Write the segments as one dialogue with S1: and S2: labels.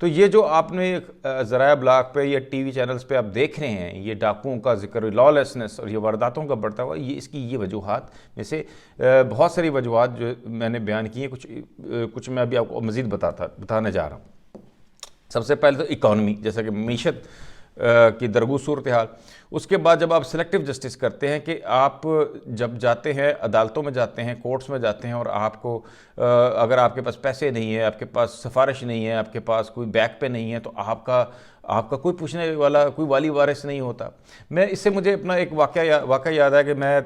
S1: تو یہ جو آپ نے ذرائع ابلاغ پہ یا ٹی وی چینلز پہ آپ دیکھ رہے ہیں، یہ ڈاکوؤں کا ذکر، لا لیسنس اور یہ وارداتوں کا بڑھتا ہوا، یہ اس کی یہ وجوہات میں سے بہت ساری وجوہات جو میں نے بیان کی ہیں، کچھ میں ابھی آپ کو مزید بتانے جا رہا ہوں۔ سب سے پہلے تو اکانومی، جیسا کہ معیشت کی درگو صورتحال، اس کے بعد جب آپ سلیکٹیو جسٹس کرتے ہیں کہ آپ جب جاتے ہیں عدالتوں میں جاتے ہیں، کورٹس میں جاتے ہیں، اور آپ کو اگر آپ کے پاس پیسے نہیں ہیں، آپ کے پاس سفارش نہیں ہے، آپ کے پاس کوئی بیک پہ نہیں ہے، تو آپ کا کوئی پوچھنے والا، کوئی والی وارث نہیں ہوتا۔ میں اس سے مجھے اپنا ایک واقعہ یاد ہے کہ میں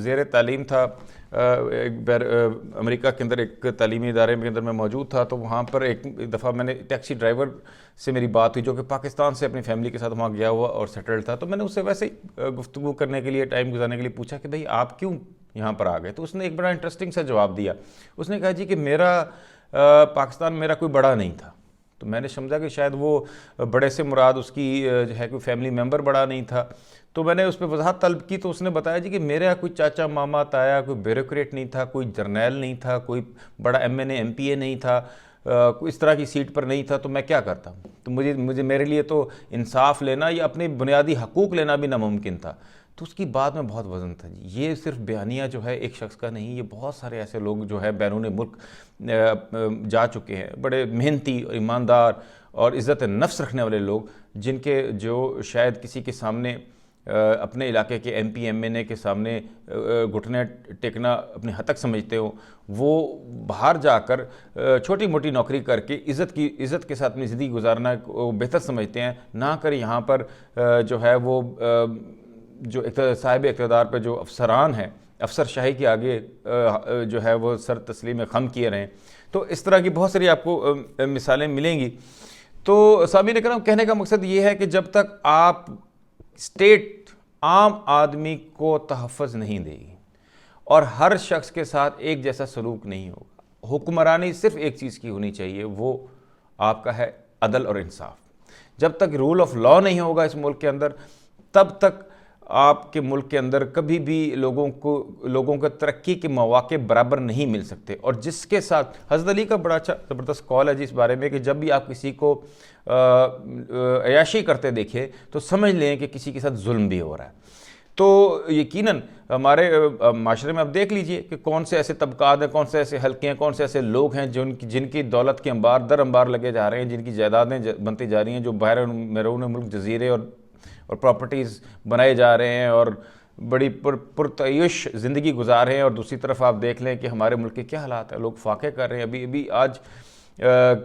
S1: زیر تعلیم تھا امریکہ کے اندر، ایک تعلیمی ادارے کے اندر میں موجود تھا، تو وہاں پر ایک دفعہ میں نے ٹیکسی ڈرائیور سے میری بات ہوئی جو کہ پاکستان سے اپنی فیملی کے ساتھ وہاں گیا ہوا اور سیٹلڈ تھا، تو میں نے اس سے ویسے ہی گفتگو کرنے کے لیے، ٹائم گزارنے کے لیے پوچھا کہ بھئی آپ کیوں یہاں پر آ گئے؟ تو اس نے ایک بڑا انٹرسٹنگ سا جواب دیا۔ اس نے کہا جی کہ میرا پاکستان میرا کوئی بڑا نہیں تھا۔ تو میں نے سمجھا کہ شاید وہ بڑے سے مراد اس کی جو ہے کوئی فیملی ممبر بڑا نہیں تھا۔ تو میں نے اس پہ وضاحت طلب کی، تو اس نے بتایا جی کہ میرا کوئی چاچا ماما تایا کوئی بیوروکریٹ نہیں تھا، کوئی جرنیل نہیں تھا، کوئی بڑا M N A M P A نہیں تھا، کوئی اس طرح کی سیٹ پر نہیں تھا، تو میں کیا کرتا ہوں؟ تو میرے لیے تو انصاف لینا یا اپنے بنیادی حقوق لینا بھی ناممکن تھا۔ تو اس کی بات میں بہت وزن تھا جی۔ یہ صرف بیانیہ جو ہے ایک شخص کا نہیں، یہ بہت سارے ایسے لوگ جو ہے بیرون ملک جا چکے ہیں، بڑے محنتی اور ایماندار اور عزت نفس رکھنے والے لوگ، جن کے جو شاید کسی کے سامنے اپنے علاقے کے ایم پی ایم این اے کے سامنے گھٹنے ٹیکنا اپنے حد تک سمجھتے ہوں، وہ باہر جا کر چھوٹی موٹی نوکری کر کے عزت کے ساتھ اپنی زندگی گزارنا کو بہتر سمجھتے ہیں، نہ کر یہاں پر جو ہے وہ جو صاحب اقتدار پہ جو افسران ہیں، افسر شاہی کے آگے جو ہے وہ سر تسلیم خم کیے رہیں۔ تو اس طرح کی بہت ساری آپ کو مثالیں ملیں گی۔ تو سامعین اکرام، کہنے کا مقصد یہ ہے کہ جب تک آپ اسٹیٹ عام آدمی کو تحفظ نہیں دے گی اور ہر شخص کے ساتھ ایک جیسا سلوک نہیں ہوگا، حکمرانی صرف ایک چیز کی ہونی چاہیے، وہ آپ کا ہے عدل اور انصاف۔ جب تک رول آف لا نہیں ہوگا اس ملک کے اندر، تب تک آپ کے ملک کے اندر کبھی بھی لوگوں کو ترقی کے مواقع برابر نہیں مل سکتے۔ اور جس کے ساتھ حضرت علی کا بڑا اچھا زبردست قول ہے جی اس بارے میں، کہ جب بھی آپ کسی کو عیاشی کرتے دیکھیں تو سمجھ لیں کہ کسی کے ساتھ ظلم بھی ہو رہا ہے۔ تو یقیناً ہمارے معاشرے میں آپ دیکھ لیجئے کہ کون سے ایسے طبقات ہیں، کون سے ایسے حلقے ہیں، کون سے ایسے لوگ ہیں جن کی دولت کے انبار در انبار لگے جا رہے ہیں، جن کی جائیدادیں بنتی جا رہی ہیں، جو بیرون ملک جزیرے اور پراپرٹیز بنائے جا رہے ہیں اور بڑی پرتعیش زندگی گزار رہے ہیں، اور دوسری طرف آپ دیکھ لیں کہ ہمارے ملک کے کیا حالات ہیں، لوگ فاقے کر رہے ہیں۔ ابھی آج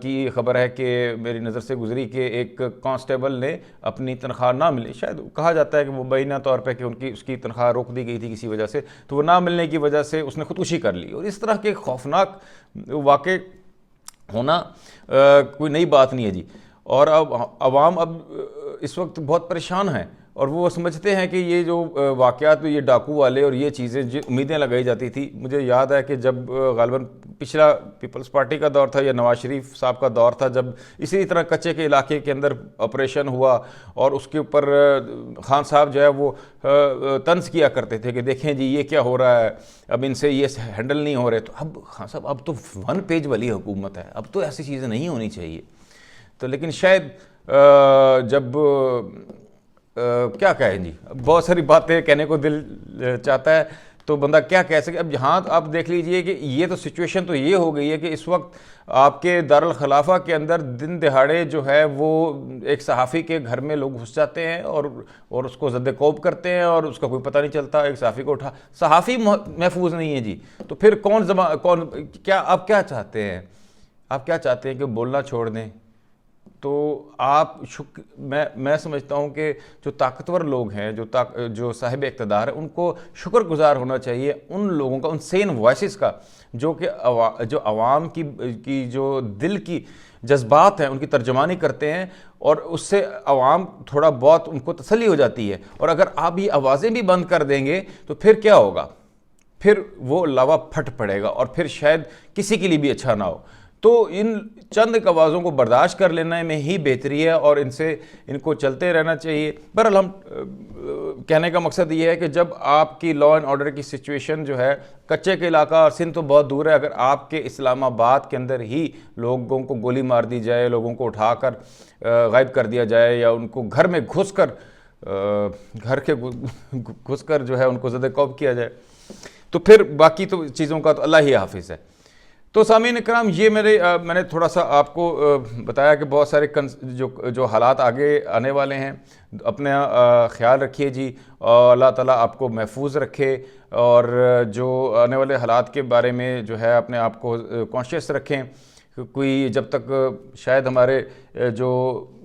S1: کی خبر ہے کہ میری نظر سے گزری کہ ایک کانسٹیبل نے اپنی تنخواہ نہ ملنے، شاید کہا جاتا ہے کہ مبینہ طور پہ کہ اس کی تنخواہ روک دی گئی تھی کسی وجہ سے، تو وہ نہ ملنے کی وجہ سے اس نے خودکشی کر لی۔ اور اس طرح کے خوفناک واقع ہونا کوئی نئی بات نہیں ہے جی۔ اور اب عوام اس وقت بہت پریشان ہیں، اور وہ سمجھتے ہیں کہ یہ جو واقعات، یہ ڈاکو والے اور یہ چیزیں جو امیدیں لگائی جاتی تھی، مجھے یاد ہے کہ جب غالباً پچھلا پیپلز پارٹی کا دور تھا یا نواز شریف صاحب کا دور تھا، جب اسی طرح کچے کے علاقے کے اندر آپریشن ہوا اور اس کے اوپر خان صاحب جو ہے وہ طنز کیا کرتے تھے کہ دیکھیں جی یہ کیا ہو رہا ہے، اب ان سے یہ ہینڈل نہیں ہو رہے۔ تو اب خان صاحب اب تو 1 پیج والی حکومت ہے، اب تو ایسی چیزیں نہیں ہونی چاہیے۔ تو لیکن شاید جب کیا کہیں جی، بہت ساری باتیں کہنے کو دل چاہتا ہے تو بندہ کیا کہہ سکے۔ اب یہاں آپ دیکھ لیجئے کہ یہ تو سچویشن تو یہ ہو گئی ہے کہ اس وقت آپ کے دارالخلافہ کے اندر دن دہاڑے جو ہے وہ ایک صحافی کے گھر میں لوگ گھس جاتے ہیں اور اس کو زد کوب کرتے ہیں، اور اس کا کوئی پتہ نہیں چلتا، ایک صحافی کو صحافی محفوظ نہیں ہے جی۔ تو پھر کیا آپ کیا چاہتے ہیں؟ آپ کیا چاہتے ہیں کہ بولنا چھوڑ دیں؟ تو میں سمجھتا ہوں کہ جو طاقتور لوگ ہیں، جو صاحب اقتدار ہیں، ان کو شکر گزار ہونا چاہیے ان لوگوں کا، ان سین وائسز کا، جو عوام کی جو دل کی جذبات ہیں ان کی ترجمانی کرتے ہیں، اور اس سے عوام تھوڑا بہت ان کو تسلی ہو جاتی ہے۔ اور اگر آپ یہ آوازیں بھی بند کر دیں گے تو پھر کیا ہوگا؟ پھر وہ لاوا پھٹ پڑے گا اور پھر شاید کسی کے لیے بھی اچھا نہ ہو۔ تو ان چند ایک آوازوں کو برداشت کر لینا میں ہی بہتری ہے اور ان کو چلتے رہنا چاہیے. بہرحال ہم کہنے کا مقصد یہ ہے کہ جب آپ کی لا اینڈ آرڈر کی سچویشن جو ہے کچے کے علاقہ اور سندھ تو بہت دور ہے, اگر آپ کے اسلام آباد کے اندر ہی لوگوں کو گولی مار دی جائے, لوگوں کو اٹھا کر غائب کر دیا جائے, یا ان کو گھر میں گھس کر جو ہے ان کو زد کوب کیا جائے, تو پھر باقی تو چیزوں کا تو اللہ ہی حافظ ہے. تو سامعین اکرام, یہ میں نے تھوڑا سا آپ کو بتایا کہ بہت سارے جو حالات آگے آنے والے ہیں. اپنا خیال رکھیے جی, اور اللہ تعالیٰ آپ کو محفوظ رکھے, اور جو آنے والے حالات کے بارے میں جو ہے اپنے آپ کو کانشیس رکھیں. کوئی جب تک شاید ہمارے جو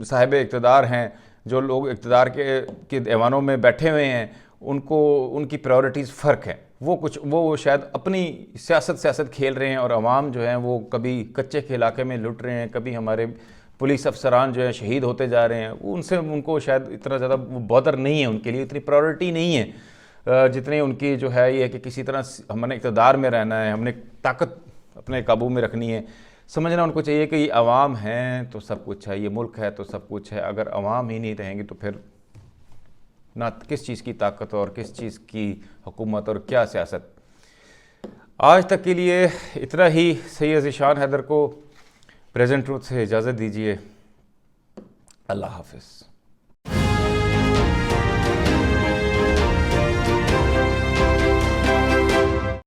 S1: صاحب اقتدار ہیں, جو لوگ اقتدار کے ایوانوں میں بیٹھے ہوئے ہیں, ان کی پرائورٹیز فرق ہیں. وہ شاید اپنی سیاست کھیل رہے ہیں, اور عوام جو ہیں وہ کبھی کچے کے علاقے میں لٹ رہے ہیں, کبھی ہمارے پولیس افسران جو ہیں شہید ہوتے جا رہے ہیں. ان کو شاید اتنا زیادہ بودر نہیں ہے, ان کے لیے اتنی پرائورٹی نہیں ہے جتنی ان کی جو ہے یہ کہ کسی طرح ہم نے اقتدار میں رہنا ہے, ہم نے طاقت اپنے قابو میں رکھنی ہے. سمجھنا ان کو چاہیے کہ یہ عوام ہیں تو سب کچھ ہے, یہ ملک ہے تو سب کچھ ہے. اگر عوام ہی نہیں رہیں گے تو پھر نہ کس چیز کی طاقت اور کس چیز کی حکومت اور کیا سیاست. آج تک کے لیے اتنا ہی. سید ذیشان حیدر کو پریزنٹ ٹروتھ سے اجازت دیجیے. اللہ حافظ.